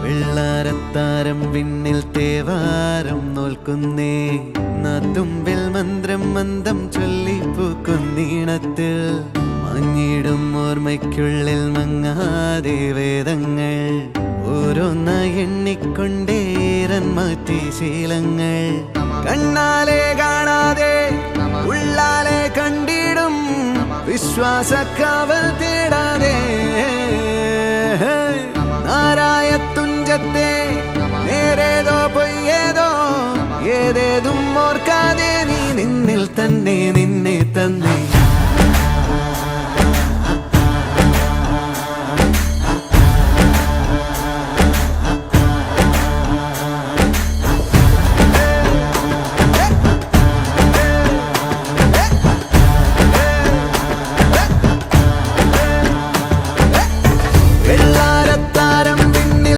വെള്ളാരത്താരം വിണ്ണിൽ തേവാരം നോൽക്കുന്നേ നാത്തുമ്പിൽ മന്ത്രം മന്ദം ചൊല്ലിപ്പൂക്കുന്നീണത്തിൽ മങ്ങിടും ഓർമ്മയ്ക്കുള്ളിൽ മങ്ങാതെ വേദങ്ങൾ ഓരോന്നായി എണ്ണിക്കൊണ്ടേരൻ മാറ്റി ശീലങ്ങൾ കണ്ണാലെ കാണാതെ ഉള്ളാലെ കണ്ടിടും വിശ്വാസക്കാവൽ തേടാതെ നാരായ തുഞ്ചത്തെ നേരേതോ പൊയ്യേതോ ഏതേതും ഓർക്കാതെ നീ നിന്നിൽ തന്നെ നിന്നെ തന്നെ